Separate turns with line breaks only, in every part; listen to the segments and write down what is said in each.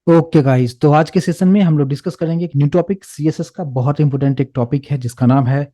Okay guys, तो आज के सेशन में हम लोग डिस्कस करेंगे एक न्यू टॉपिक सीएसएस का। बहुत इंपॉर्टेंट एक टॉपिक है जिसका नाम है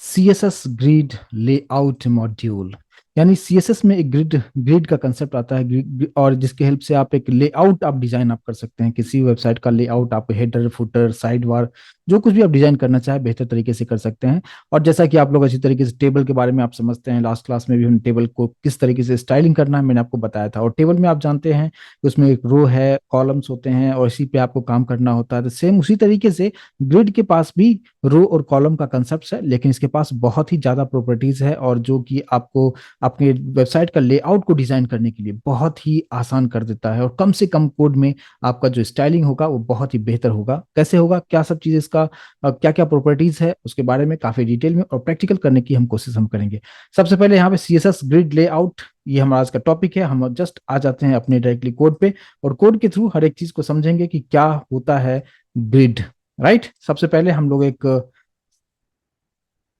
सीएसएस ग्रिड लेआउट मॉड्यूल। यानी सीएसएस में एक ग्रिड ग्रिड का कंसेप्ट आता है, और जिसके हेल्प से आप एक लेआउट आप डिजाइन आप कर सकते हैं। किसी वेबसाइट का लेआउट आप हेडर फुटर साइड बार जो कुछ भी आप डिजाइन करना चाहे बेहतर तरीके से कर सकते हैं। और जैसा कि आप लोग अच्छी तरीके से टेबल के बारे में आप समझते हैं, लास्ट क्लास में भी हम टेबल को किस तरीके से स्टाइलिंग करना है मैंने आपको बताया था। और टेबल में आप जानते हैं उसमें एक रो है, कॉलम्स होते हैं और इसी पे आपको काम करना होता है। तो सेम उसी तरीके से ग्रिड के पास भी रो और कॉलम का कंसेप्ट है, लेकिन इसके पास बहुत ही ज्यादा प्रॉपर्टीज है और जो कि आपको अपने वेबसाइट का लेआउट को डिजाइन करने के लिए बहुत ही आसान कर देता है। और कम से कम कोड में आपका जो स्टाइलिंग होगा वो बहुत ही बेहतर होगा। कैसे होगा, क्या सब चीज़ इसका क्या क्या प्रॉपर्टीज है उसके बारे में काफी डिटेल में और प्रैक्टिकल करने की हम कोशिश हम करेंगे। सबसे पहले यहाँ पे सीएसएस ग्रिड लेआउट, ये हमारा आज का टॉपिक है। हम जस्ट आ जाते हैं अपने डायरेक्टली कोड पे और कोड के थ्रू हर एक चीज को समझेंगे कि क्या होता है ग्रिड। राइट, सबसे पहले हम लोग एक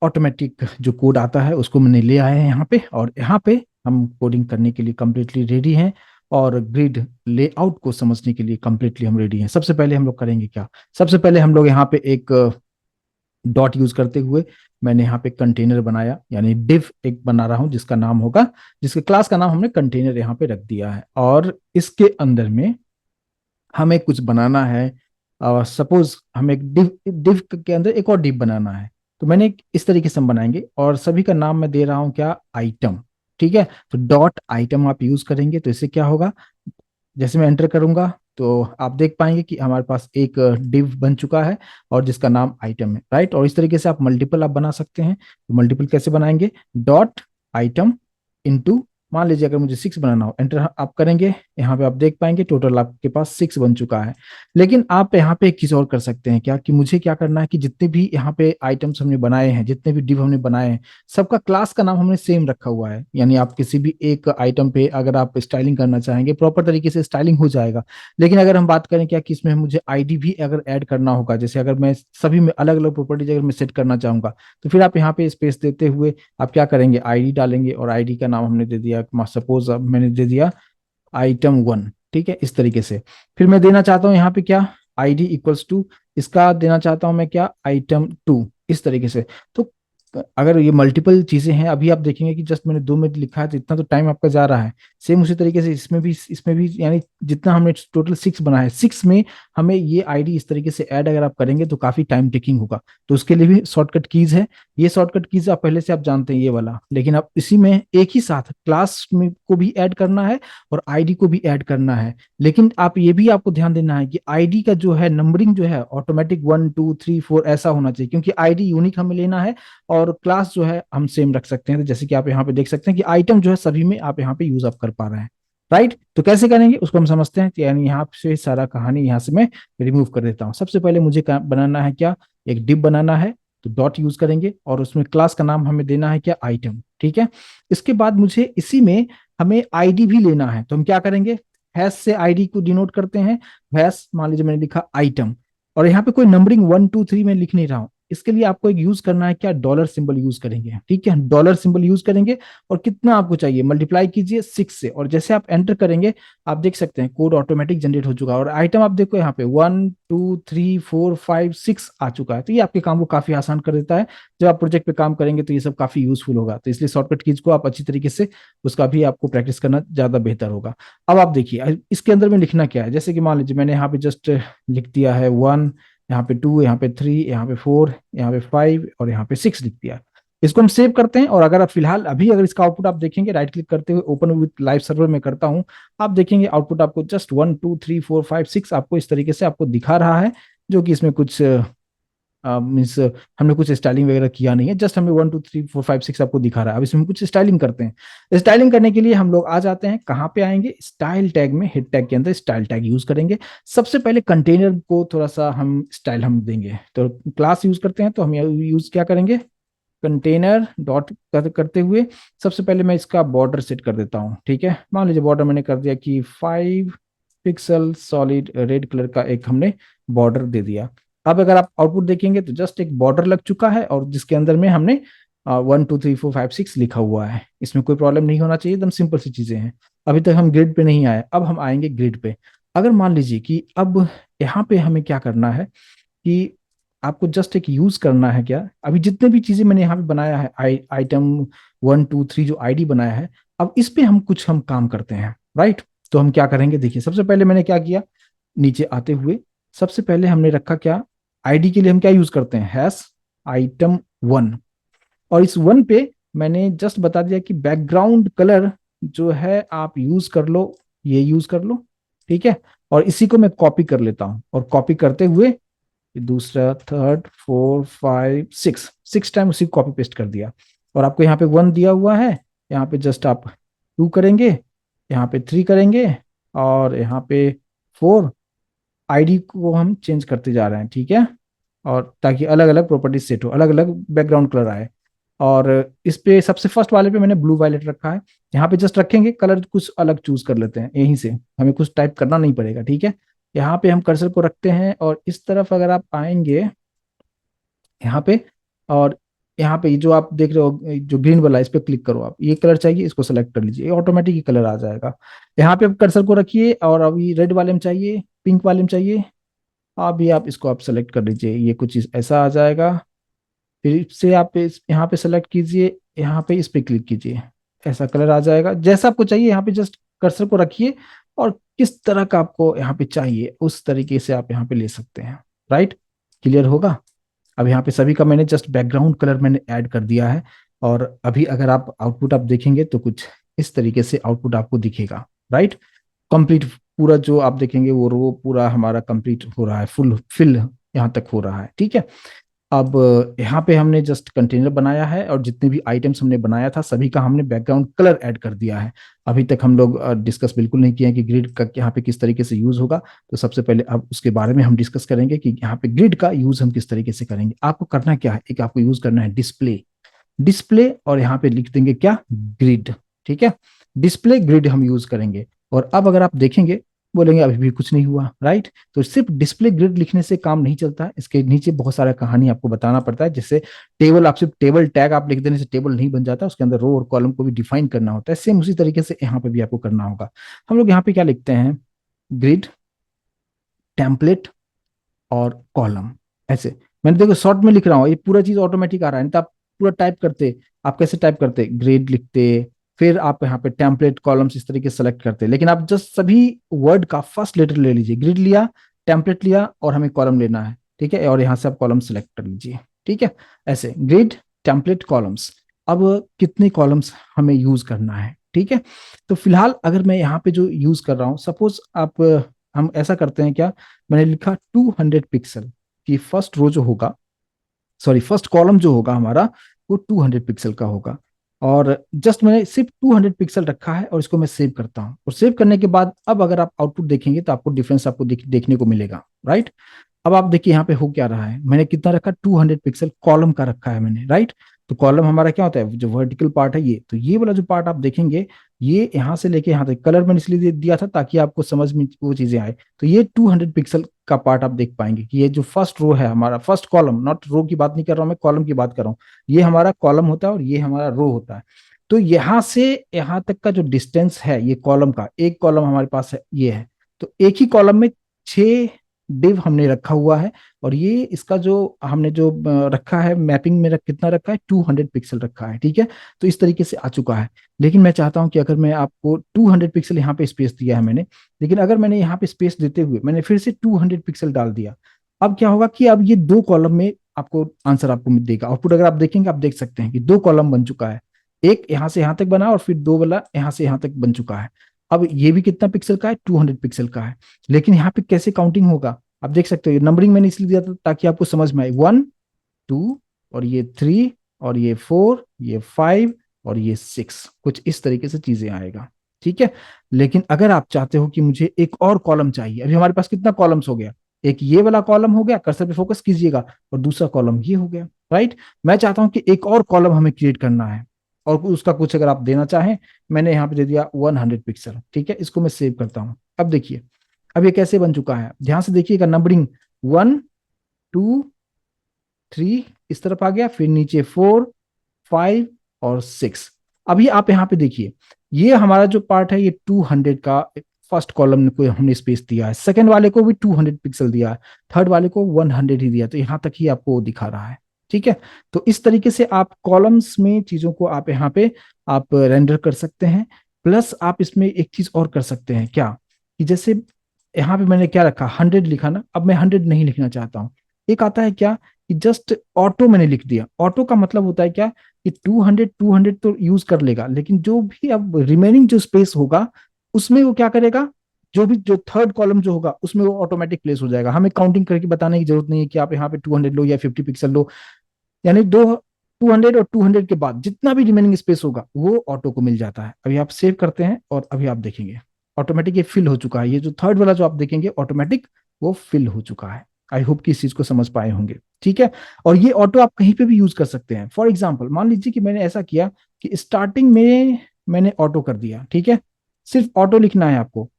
ऑटोमेटिक जो कोड आता है उसको मैंने ले आए हैं यहाँ पे, और यहाँ पे हम कोडिंग करने के लिए कंप्लीटली रेडी हैं और ग्रिड लेआउट को समझने के लिए कंप्लीटली हम रेडी हैं। सबसे पहले हम लोग करेंगे क्या, सबसे पहले हम लोग यहाँ पे एक डॉट यूज करते हुए मैंने यहाँ पे कंटेनर बनाया, यानी डिव एक बना रहा हूँ जिसका नाम होगा, जिसके क्लास का नाम हमने कंटेनर यहाँ पे रख दिया है। और इसके अंदर में हमें कुछ बनाना है। सपोज हमें एक डिव डिव के अंदर एक और डिव बनाना है। तो मैंने इस तरीके से हम बनाएंगे और सभी का नाम मैं दे रहा हूँ क्या, आइटम। ठीक है, तो डॉट आइटम आप यूज करेंगे तो इससे क्या होगा, जैसे मैं एंटर करूंगा तो आप देख पाएंगे कि हमारे पास एक डिव बन चुका है और जिसका नाम आइटम है। राइट, और इस तरीके से आप मल्टीपल आप बना सकते हैं। तो मल्टीपल कैसे बनाएंगे, डॉट आइटम इंटू, मान लीजिए अगर मुझे 6 बनाना हो, एंटर आप करेंगे, यहाँ पे आप देख पाएंगे टोटल आपके पास 6 बन चुका है। लेकिन आप यहाँ पे एक चीज और कर सकते हैं क्या, कि मुझे क्या करना है कि जितने भी यहाँ पे आइटम्स हमने बनाए हैं, जितने भी डिव हमने बनाए हैं, सबका क्लास का नाम हमने सेम रखा हुआ है। यानी आप किसी भी एक आइटम पे अगर आप स्टाइलिंग करना चाहेंगे प्रॉपर तरीके से स्टाइलिंग हो जाएगा। लेकिन अगर हम बात करें क्या कि इसमें मुझे आईडी भी अगर ऐड करना होगा, जैसे अगर मैं सभी में अलग अलग प्रॉपर्टीज अगर मैं सेट करना चाहूंगा, तो फिर आप यहाँ पे स्पेस देते हुए आप क्या करेंगे, आईडी डालेंगे और आईडी का नाम हमने दे दिया, सपोज मैंने दे दिया item 1। ठीक है, इस तरीके से फिर मैं देना चाहता हूँ यहाँ पे क्या, आईडी इक्वल्स टू, इसका देना चाहता हूँ मैं क्या, item 2, इस तरीके से। तो अगर ये मल्टीपल चीजें हैं, अभी आप देखेंगे कि जस्ट मैंने 2 मिनट लिखा है तो इतना तो टाइम आपका जा रहा है। सेम उसी तरीके से इसमें भी यानी जितना हमने टोटल 6 बना है, 6 में हमें ये आईडी इस तरीके से ऐड अगर आप करेंगे तो काफी टाइम टेकिंग होगा। तो उसके लिए भी शॉर्टकट कीज है। ये शॉर्टकट कीज आप पहले से आप जानते हैं ये वाला, लेकिन आप इसी में एक ही साथ क्लास में को भी ऐड करना है और आईडी को भी ऐड करना है। लेकिन आप ये भी आपको ध्यान देना है कि आईडी का जो है नंबरिंग जो है ऑटोमेटिक 1 2 3 4 ऐसा होना चाहिए, क्योंकि आईडी यूनिक हमें लेना है और क्लास जो है हम सेम रख सकते हैं। तो जैसे कि आप यहाँ पे देख सकते हैं कि आइटम जो है सभी में आप यहाँ पे यूज अप कर पा रहे हैं। राइट, तो कैसे करेंगे उसको हम समझते हैं। तो यानी यहाँ से सारा कहानी यहाँ से मैं रिमूव कर देता हूँ। सबसे पहले मुझे बनाना है क्या, एक डिव बनाना है। तो डॉट यूज करेंगे और उसमें क्लास का नाम हमें देना है क्या, आइटम। ठीक है, इसके बाद मुझे इसी में हमें आईडी भी लेना है। तो हम क्या करेंगे, हैश से आईडी को डिनोट करते हैं। हैश मान लीजिए मैंने लिखा आइटम, और यहाँ पे कोई नंबरिंग 1 2 3 में लिख नहीं रहा हूँ। इसके लिए आपको एक यूज करना है क्या, डॉलर सिंबल यूज करेंगे। ठीक है, डॉलर सिंबल यूज करेंगे और कितना आपको चाहिए मल्टीप्लाई कीजिए 6 से, और जैसे आप एंटर करेंगे आप देख सकते हैं कोड ऑटोमेटिक जनरेट हो चुका है। और आइटम आप देखो यहाँ पे 1 2 3 4 5 6 आ चुका है। तो ये आपके काम को काफी आसान कर देता है। जब आप प्रोजेक्ट पे काम करेंगे तो ये सब काफी यूजफुल होगा। तो इसलिए शॉर्टकट कीज को आप अच्छी तरीके से उसका भी आपको प्रैक्टिस करना ज्यादा बेहतर होगा। अब आप देखिए इसके अंदर में लिखना क्या है। जैसे कि मान लीजिए मैंने यहाँ पे जस्ट लिख दिया है 1, यहाँ पे 2, यहाँ पे 3, यहाँ पे 4, यहाँ पे 5 और यहाँ पे 6 लिख दिया। इसको हम सेव करते हैं और अगर आप फिलहाल अभी अगर इसका आउटपुट आप देखेंगे, राइट क्लिक करते हुए ओपन विथ लाइव सर्वर में करता हूं, आप देखेंगे आउटपुट आपको जस्ट 1 2 3 4 5 6 आपको इस तरीके से आपको दिखा रहा है। जो कि इसमें कुछ मीन्स हमने कुछ स्टाइलिंग वगैरह किया नहीं है, जस्ट हमें 1 2 3 4 5 6 आपको दिखा रहा है। अब इसमें हम कुछ स्टाइलिंग करते हैं। स्टाइलिंग करने के लिए हम लोग आ जाते हैं, कहाँ पे आएंगे, स्टाइल टैग में। हेड टैग के अंदर स्टाइल टैग यूज करेंगे। सबसे पहले कंटेनर को थोड़ा सा हम स्टाइल हम देंगे, तो क्लास यूज करते हैं। तो हम यूज क्या करेंगे, कंटेनर डॉट करते हुए सबसे पहले मैं इसका बॉर्डर सेट कर देता हूँ। ठीक है, मान लीजिए बॉर्डर मैंने कर दिया कि 5 पिक्सल सॉलिड रेड कलर का एक हमने बॉर्डर दे दिया। अब अगर आप आउटपुट देखेंगे तो जस्ट एक बॉर्डर लग चुका है और जिसके अंदर में हमने 1 2 3 4 5 6 लिखा हुआ है। इसमें कोई प्रॉब्लम नहीं होना चाहिए, एकदम सिंपल सी चीजें हैं। अभी तक हम ग्रिड पे नहीं आए, अब हम आएंगे ग्रिड पे। अगर मान लीजिए कि अब यहाँ पे हमें क्या करना है कि आपको जस्ट एक यूज करना है क्या, अभी जितने भी चीजें मैंने यहाँ पे बनाया है, आइटम 1 2 3 जो आईडी बनाया है, अब इस पे हम काम करते हैं, राइट। तो हम क्या करेंगे, देखिए सबसे पहले मैंने क्या किया, नीचे आते हुए सबसे पहले हमने रखा क्या, आईडी के लिए हम क्या यूज करते हैं, हैश item 1। और इस 1 पे मैंने जस्ट बता दिया कि बैकग्राउंड कलर जो है आप यूज कर लो, ये यूज कर लो, ठीक है। और इसी को मैं कॉपी कर लेता हूं, और कॉपी करते हुए दूसरा, थर्ड, 4 5 6, 6 टाइम उसी कॉपी पेस्ट कर दिया। और आपको यहाँ पे 1 दिया हुआ है, यहाँ पे जस्ट आप 2 करेंगे, यहाँ पे 3 करेंगे, और यहाँ पे 4। आईडी को हम चेंज करते जा रहे हैं, ठीक है। और ताकि अलग अलग प्रॉपर्टीज सेट हो, अलग अलग बैकग्राउंड कलर आए। और इस पे सबसे फर्स्ट वाले पे मैंने ब्लू वायलेट रखा है, यहाँ पे जस्ट रखेंगे, कलर कुछ अलग चूज कर लेते हैं यहीं से, हमें कुछ टाइप करना नहीं पड़ेगा, ठीक है। यहाँ पे हम कर्सर को रखते हैं, और इस तरफ अगर आप आएंगे यहाँ पे, और यहाँ पे जो आप देख रहे हो जो ग्रीन वाला, इस पे क्लिक करो, आप ये कलर चाहिए इसको सेलेक्ट कर लीजिए, ऑटोमेटिक ही कलर आ जाएगा। यहाँ पे आप कर्सर को रखिए, और अभी रेड वाले में चाहिए, पिंक वाले में चाहिए, अभी आप इसको आप सेलेक्ट कर लीजिए, ये कुछ ऐसा आ जाएगा। फिर से आप यहाँ पे सेलेक्ट कीजिए, यहाँ पे इस पे क्लिक कीजिए, ऐसा कलर आ जाएगा जैसा आपको चाहिए। यहाँ पे जस्ट कर्सर को रखिए, और किस तरह का आपको यहाँ पे चाहिए उस तरीके से आप यहाँ पे ले सकते हैं, राइट। क्लियर होगा। अब यहाँ पे सभी का मैंने जस्ट बैकग्राउंड कलर मैंने ऐड कर दिया है। और अभी अगर आप आउटपुट आप देखेंगे तो कुछ इस तरीके से आउटपुट आपको दिखेगा, राइट। कंप्लीट पूरा जो आप देखेंगे वो रो पूरा हमारा कंप्लीट हो रहा है, फुल फिल यहाँ तक हो रहा है, ठीक है। अब यहाँ पे हमने जस्ट कंटेनर बनाया है, और जितने भी आइटम्स हमने बनाया था सभी का हमने बैकग्राउंड कलर ऐड कर दिया है। अभी तक हम लोग डिस्कस बिल्कुल नहीं किए हैं कि ग्रिड का यहाँ पे किस तरीके से यूज होगा। तो सबसे पहले अब उसके बारे में हम डिस्कस करेंगे कि यहाँ पे ग्रिड का यूज हम किस तरीके से करेंगे। आपको करना क्या है, एक आपको यूज करना है डिस्प्ले, डिस्प्ले, और यहाँ पे लिख देंगे क्या, ग्रिड, ठीक है। डिस्प्ले ग्रिड हम यूज करेंगे। और अब अगर आप देखेंगे, बोलेंगे अभी भी कुछ नहीं हुआ, राइट। तो सिर्फ डिस्प्ले ग्रिड लिखने से काम नहीं चलता, इसके नीचे बहुत सारा कहानी आपको बताना पड़ता है। जैसे टेबल, आप सिर्फ टेबल टैग आप लिख देने से टेबल नहीं बन जाता, उसके अंदर रो और कॉलम को भी डिफाइन करना होता है। सेम उसी तरीके से यहाँ पे भी आपको करना होगा। हम लोग यहाँ पे क्या लिखते हैं, ग्रिड, टेम्पलेट, और कॉलम, ऐसे। मैंने देखो शॉर्ट में लिख रहा हूँ, ये पूरा चीज ऑटोमेटिक आ रहा है, नहीं तो आप पूरा टाइप करते, आप कैसे टाइप करते, ग्रेड लिखते, फिर आप यहाँ पे टेम्पलेट कॉलम्स इस तरीके से सेलेक्ट करते। लेकिन आप जस्ट सभी वर्ड का फर्स्ट लेटर ले लीजिए, ग्रिड लिया, टेम्पलेट लिया, और हमें कॉलम लेना है, ठीक है। और यहाँ से आप कॉलम सेलेक्ट कर लीजिए, ठीक है। ऐसे ग्रिड, टेम्पलेट, कॉलम्स। अब कितने कॉलम्स हमें यूज करना है, ठीक है। तो फिलहाल अगर मैं यहाँ पे जो यूज कर रहा हूँ, सपोज आप, हम ऐसा करते हैं क्या, मैंने लिखा 200 पिक्सल की फर्स्ट रो जो होगा, सॉरी फर्स्ट कॉलम जो होगा हमारा, वो 200 पिक्सल का होगा। और जस्ट मैंने सिर्फ 200 पिक्सल रखा है, और इसको मैं सेव करता हूँ। और सेव करने के बाद अब अगर आप आउटपुट देखेंगे तो आपको डिफरेंस आपको देखने को मिलेगा, राइट। अब आप देखिए यहाँ पे हो क्या रहा है, मैंने कितना रखा, 200 पिक्सल कॉलम का रखा है मैंने, राइट। तो कॉलम हमारा क्या होता है, जो वर्टिकल पार्ट है ये, तो ये वाला जो पार्ट आप देखेंगे, ये यहाँ से लेके यहाँ तक कलर मैंने इसलिए दिया था ताकि आपको समझ में वो चीजें आए। तो ये 200 पिक्सल का पार्ट आप देख पाएंगे कि ये जो फर्स्ट रो है हमारा, फर्स्ट कॉलम, नॉट रो की बात नहीं कर रहा हूं मैं, कॉलम की बात कर रहा हूँ। ये हमारा कॉलम होता है, और ये हमारा रो होता है। तो यहाँ से यहाँ तक का जो डिस्टेंस है, ये कॉलम का, एक कॉलम हमारे पास है ये है। तो एक ही कॉलम में 6 डिव हमने रखा हुआ है। और ये इसका जो हमने जो रखा है मैपिंग में कितना रखा है, 200 पिक्सल रखा है, ठीक है। तो इस तरीके से आ चुका है। लेकिन मैं चाहता हूं कि अगर मैं आपको 200 पिक्सल यहाँ पे स्पेस दिया है मैंने, लेकिन अगर मैंने यहाँ पे स्पेस देते हुए मैंने फिर से 200 पिक्सल डाल दिया, अब क्या होगा कि अब ये दो कॉलम में आपको आंसर आपको देगा। आउटपुट अगर आप देखेंगे, आप देख सकते हैं कि दो कॉलम बन चुका है, एक यहाँ से यहाँ तक बना, और फिर दो वाला यहाँ से यहाँ तक बन चुका है। अब ये भी कितना पिक्सल का है, 200 पिक्सल का है। लेकिन यहाँ पे कैसे काउंटिंग होगा, आप देख सकते हो, नंबरिंग मैंने इसलिए दिया था ताकि आपको समझ में आए, 1 2, और ये 3, और ये 4, ये 5, और ये 6, कुछ इस तरीके से चीजें आएगा, ठीक है। लेकिन अगर आप चाहते हो कि मुझे एक और कॉलम चाहिए, अभी हमारे पास कितना कॉलम्स हो गया, एक ये वाला कॉलम हो गया, कर्सर पे फोकस कीजिएगा, और दूसरा कॉलम ये हो गया, राइट। मैं चाहता हूं कि एक और कॉलम हमें क्रिएट करना है, और उसका कुछ अगर आप देना चाहें, मैंने यहाँ पे दे दिया 100 पिक्सल, ठीक है। इसको मैं सेव करता हूँ। अब देखिए, अब ये कैसे बन चुका है, ध्यान से देखिएगा, नंबरिंग 1 2 3 इस तरफ आ गया, फिर नीचे 4 5 और 6। अभी आप यहाँ पे देखिए, ये हमारा जो पार्ट है ये 200 का फर्स्ट कॉलम को हमने स्पेस दिया है, सेकंड वाले को भी 200 पिक्सल दिया है, थर्ड वाले को 100 ही दिया, तो यहाँ तक ही आपको दिखा रहा है। ठीक है, तो इस तरीके से आप कॉलम्स में चीजों को आप यहाँ पे आप रेंडर कर सकते हैं। प्लस आप इसमें एक चीज और कर सकते हैं क्या, कि जैसे यहाँ पे मैंने क्या रखा, 100 लिखा ना, अब मैं 100 नहीं लिखना चाहता हूँ। एक आता है क्या, कि जस्ट ऑटो मैंने लिख दिया। ऑटो का मतलब होता है क्या, कि 200 तो यूज कर लेगा, लेकिन जो भी अब रिमेनिंग जो स्पेस होगा उसमें वो क्या करेगा, जो भी जो थर्ड कॉलम जो होगा उसमें वो ऑटोमेटिक प्लेस हो जाएगा। हमें काउंटिंग करके बताने की जरूरत नहीं है कि आप यहाँ पे 200 लो या 50 पिक्सल लो, यानी दो 200 और 200 के बाद जितना भी रिमेनिंग स्पेस होगा वो ऑटो को मिल जाता है। अभी आप सेव करते हैं और अभी आप देखेंगे ऑटोमेटिक ये फिल हो चुका है। ये जो थर्ड वाला जो आप देखेंगे ऑटोमेटिक वो फिल हो चुका है। आई होप कि इस चीज को समझ पाए होंगे। ठीक है, और ये ऑटो आप कहीं पे भी यूज कर सकते हैं। फॉर एग्जाम्पल मान लीजिए कि मैंने ऐसा किया कि स्टार्टिंग में मैंने ऑटो कर दिया, ठीक है, सिर्फ ऑटो लिखना है आपको।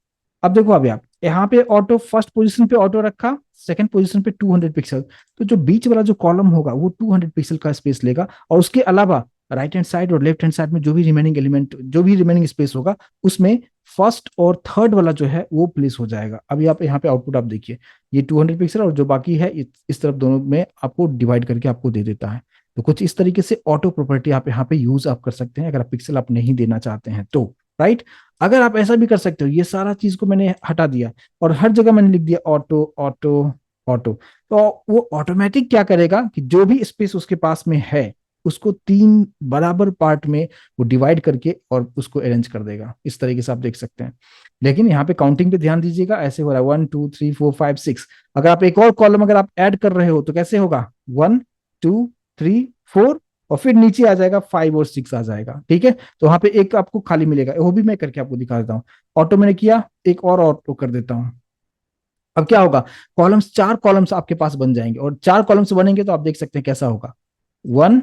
अब देखो अभी आप यहाँ पे ऑटो फर्स्ट पोजीशन पे ऑटो रखा, सेकंड पोजीशन पे 200 पिक्सल, तो जो बीच वाला जो कॉलम होगा वो 200 पिक्सल का स्पेस लेगा, और उसके अलावा राइट हैंड साइड और लेफ्ट हैंड साइड में जो भी रिमेनिंग एलिमेंट, जो भी रिमेनिंग स्पेस होगा उसमें फर्स्ट और थर्ड वाला जो है वो प्लेस हो जाएगा। अभी आप यहाँ पे आउटपुट आप देखिए, ये 200 पिक्सल और जो बाकी है इस तरफ दोनों में आपको डिवाइड करके आपको दे देता है। तो कुछ इस तरीके से ऑटो प्रॉपर्टी आप यहाँ पे यूज आप कर सकते हैं, अगर आप पिक्सल आप नहीं देना चाहते हैं तो। राइट, अगर आप ऐसा भी कर सकते हो, ये सारा चीज को मैंने हटा दिया और हर जगह मैंने लिख दिया ऑटो ऑटो ऑटो, तो वो ऑटोमेटिक क्या करेगा कि जो भी स्पेस उसके पास में है उसको 3 बराबर पार्ट में वो डिवाइड करके और उसको अरेंज कर देगा। इस तरीके से आप देख सकते हैं। लेकिन यहाँ पे काउंटिंग पे ध्यान दीजिएगा, ऐसे हो रहा है 1 2 3 4 5 6। अगर आप एक और कॉलम अगर आप ऐड कर रहे हो तो कैसे होगा, 1 2 3 4, और फिर नीचे आ जाएगा 5 और 6 आ जाएगा। ठीक है, तो वहां पे एक आपको खाली मिलेगा, वो भी मैं करके आपको दिखा देता हूँ। ऑटो मैंने किया, एक और ऑटो कर देता हूँ। अब क्या होगा, कॉलम्स 4 कॉलम्स आपके पास बन जाएंगे, और 4 कॉलम्स बनेंगे तो आप देख सकते हैं कैसा होगा, 1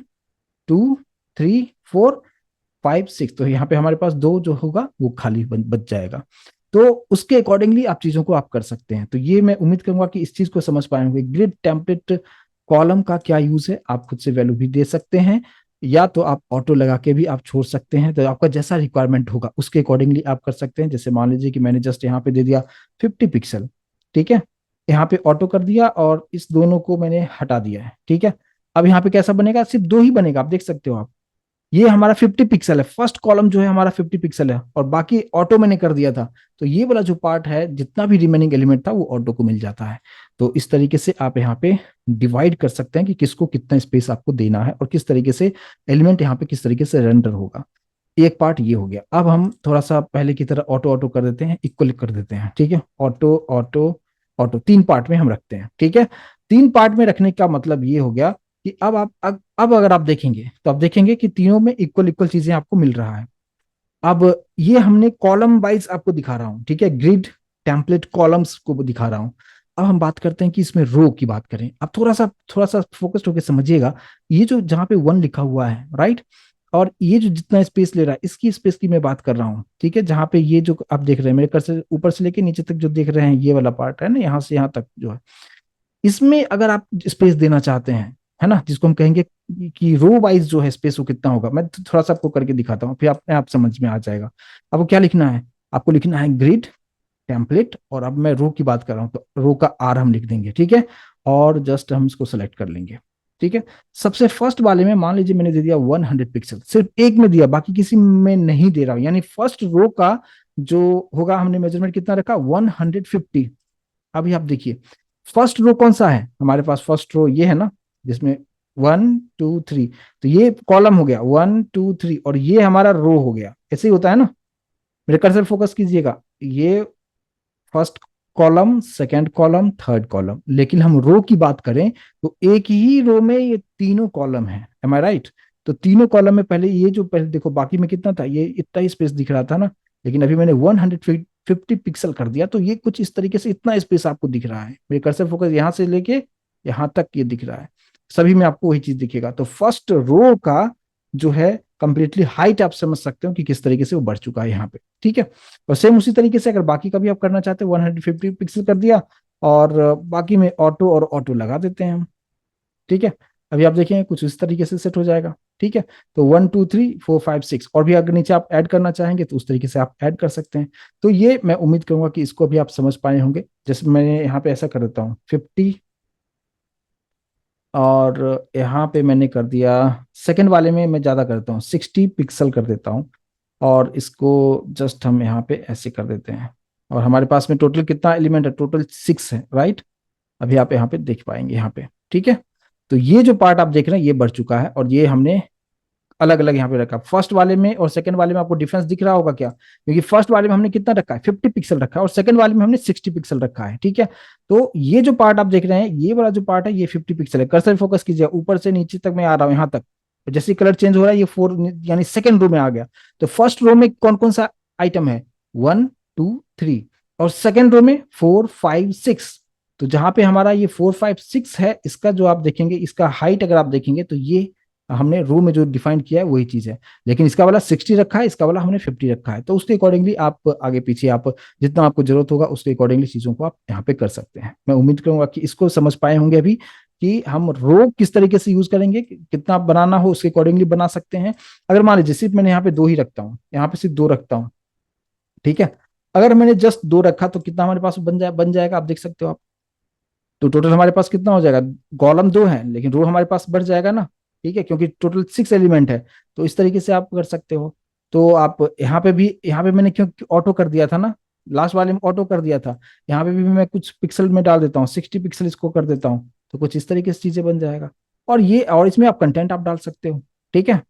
2 3 4 5 6, तो यहाँ पे हमारे पास 2 जो होगा वो खाली बच जाएगा। तो उसके अकॉर्डिंगली आप चीजों को आप कर सकते हैं। तो ये मैं उम्मीद करूंगा कि इस चीज को समझ पाए होंगे। ग्रिड टेम्पलेट कॉलम का क्या यूज है, आप खुद से वैल्यू भी दे सकते हैं, या तो आप ऑटो लगा के भी आप छोड़ सकते हैं। तो आपका जैसा रिक्वायरमेंट होगा उसके अकॉर्डिंगली आप कर सकते हैं। जैसे मान लीजिए कि मैंने जस्ट यहाँ पे दे दिया 50 पिक्सल, ठीक है, यहाँ पे ऑटो कर दिया और इस दोनों को मैंने हटा दिया है। ठीक है, अब यहाँ पे कैसा बनेगा, सिर्फ 2 ही बनेगा, आप देख सकते हो आप। ये हमारा 50 पिक्सल है, फर्स्ट कॉलम जो है हमारा 50 पिक्सल है, और बाकी ऑटो मैंने कर दिया था। तो ये वाला जो पार्ट है जितना भी रिमेनिंग एलिमेंट था वो ऑटो को मिल जाता है। तो इस तरीके से आप यहाँ पे डिवाइड कर सकते हैं कि किसको कितना स्पेस आपको देना है और किस तरीके से एलिमेंट यहाँ पे किस तरीके से रेंडर होगा। एक पार्ट ये हो गया। अब हम थोड़ा सा पहले की तरह ऑटो ऑटो कर देते हैं, इक्वल कर देते हैं। ठीक है, ऑटो ऑटो ऑटो 3 पार्ट में हम रखते हैं। ठीक है, 3 पार्ट में रखने का मतलब ये हो गया कि अब अगर आप देखेंगे तो आप देखेंगे कि तीनों में इक्वल इक्वल चीजें आपको मिल रहा है। अब ये हमने कॉलम वाइज आपको दिखा रहा हूं, ठीक है, ग्रिड टेम्पलेट कॉलम्स को दिखा रहा हूं। अब हम बात करते हैं कि इसमें रो की बात करें। अब थोड़ा सा फोकस्ड होकर समझिएगा। ये जो जहां पे 1 लिखा हुआ है, राइट, और ये जो जितना स्पेस ले रहा है इसकी स्पेस की मैं बात कर रहा हूँ। ठीक है, जहां पे ये जो आप देख रहे हैं मेरे कर्सर ऊपर से लेके नीचे तक जो देख रहे हैं, ये वाला पार्ट है ना, यहाँ से यहाँ तक जो है, इसमें अगर आप स्पेस देना चाहते हैं, है ना, जिसको हम कहेंगे कि रो वाइज जो है स्पेस वो कितना होगा, मैं थोड़ा सा आपको करके दिखाता हूँ, फिर अपने आप समझ में आ जाएगा। आपको क्या लिखना है, आपको लिखना है ग्रिड टेम्पलेट, और अब मैं रो की बात कर रहा हूँ तो रो का आर हम लिख देंगे। ठीक है, और जस्ट हम इसको सेलेक्ट कर लेंगे। ठीक है, सबसे फर्स्ट वाले में मान लीजिए मैंने दे दिया 100 पिक्सल, सिर्फ एक में दिया, बाकी किसी में नहीं दे रहा हूं, यानी फर्स्ट रो का जो होगा हमने मेजरमेंट कितना रखा, 150। अभी आप देखिए फर्स्ट रो कौन सा है हमारे पास, फर्स्ट रो ये है ना, जिसमें 1 2 3, तो ये कॉलम हो गया 1 2 3, और ये हमारा रो हो गया। ऐसे ही होता है ना, मेरे कर्सर फोकस कीजिएगा, ये first column, second column, third column. लेकिन हम रो की बात करें तो एक ही रो में ये तीनों कॉलम है। एम आई राइट? तो तीनों कॉलम में पहले ये जो पहले देखो बाकी में कितना था, ये इतना ही स्पेस दिख रहा था ना, लेकिन अभी मैंने 150 पिक्सल कर दिया तो ये कुछ इस तरीके से इतना स्पेस आपको दिख रहा है। मेरे कर्सर फोकस यहाँ से लेके यहाँ तक ये दिख रहा है, सभी में आपको वही चीज दिखेगा। तो फर्स्ट रो का जो है कंप्लीटली हाइट आप समझ सकते हो कि किस तरीके से वो बढ़ चुका है यहाँ पे। ठीक है, और सेम उसी तरीके से अगर बाकी का भी आप करना चाहते हैं, 150 पिक्सल कर दिया, और बाकी में ऑटो और ऑटो लगा देते हैं हम। ठीक है, अभी आप देखेंगे कुछ इस तरीके से सेट हो जाएगा। ठीक है। तो 1 2 3 4 5 6, और भी अगर नीचे आप ऐड करना चाहेंगे तो उस तरीके से आप ऐड कर सकते हैं। तो ये मैं उम्मीद करूंगा कि इसको भी आप समझ पाए होंगे। जैसे मैंने यहाँ पे ऐसा कर देता हूँ 50, और यहाँ पे मैंने कर दिया, सेकंड वाले में मैं ज्यादा करता हूँ 60 पिक्सल कर देता हूँ, और इसको जस्ट हम यहाँ पे ऐसे कर देते हैं। और हमारे पास में टोटल कितना एलिमेंट है, टोटल 6 है, राइट। अभी आप यहाँ पे देख पाएंगे यहाँ पे, ठीक है। तो ये जो पार्ट आप देख रहे हैं ये बढ़ चुका है, और ये हमने अलग अलग यहाँ पे रखा। फर्स्ट वाले में और सेकंड वाले में आपको डिफरेंस दिख रहा होगा क्या, क्योंकि फर्स्ट वाले में हमने कितना रखा है, 50 पिक्सल रखा है, और सेकंड वाले में हमने 60 पिक्सल रखा है, ठीक है। तो ये जो पार्ट आप देख रहे हैं, ये वाला जो पार्ट है ये 50 पिक्सल है। कर्सर फोकस कीजिए, ऊपर से नीचे तक मैं आ रहा हूँ यहाँ तक, जैसे कलर चेंज हो रहा है ये 4 यानी सेकंड रो में आ गया। तो फर्स्ट रो में कौन कौन सा आइटम है, 1 2 3, और सेकेंड रो में 4 5 6। तो जहां पे हमारा ये 4 5 6 है, इसका जो आप देखेंगे, इसका हाइट अगर आप देखेंगे तो ये हमने रो में जो डिफाइन किया है वही चीज है। लेकिन इसका वाला 60 रखा है, इसका वाला हमने 50 रखा है। तो उसके अकॉर्डिंगली आप आगे पीछे आप जितना आपको जरूरत होगा उसके अकॉर्डिंगली चीजों को आप यहाँ पे कर सकते हैं। मैं उम्मीद करूंगा कि इसको समझ पाए होंगे अभी, कि हम रो किस तरीके से यूज करेंगे, कितना बनाना हो उसके अकॉर्डिंगली बना सकते हैं। अगर मान लीजिए सिर्फ मैंने यहाँ पे 2 ही रखता हूँ, यहाँ पे सिर्फ 2 रखता हूँ, ठीक है। अगर मैंने जस्ट 2 रखा तो कितना हमारे पास बन जाएगा, आप देख सकते हो आप। तो टोटल हमारे पास कितना हो जाएगा, कॉलम 2 है लेकिन रो हमारे पास बढ़ जाएगा ना, ठीक है, क्योंकि टोटल 6 एलिमेंट है। तो इस तरीके से आप कर सकते हो। तो आप यहाँ पे भी, यहाँ पे मैंने क्यों ऑटो कर दिया था ना, लास्ट वाले में ऑटो कर दिया था, यहाँ पे भी मैं कुछ पिक्सल में डाल देता हूँ, 60 पिक्सल इसको कर देता हूँ, तो कुछ इस तरीके से चीजें बन जाएगा। और ये, और इसमें आप कंटेंट आप डाल सकते हो, ठीक है।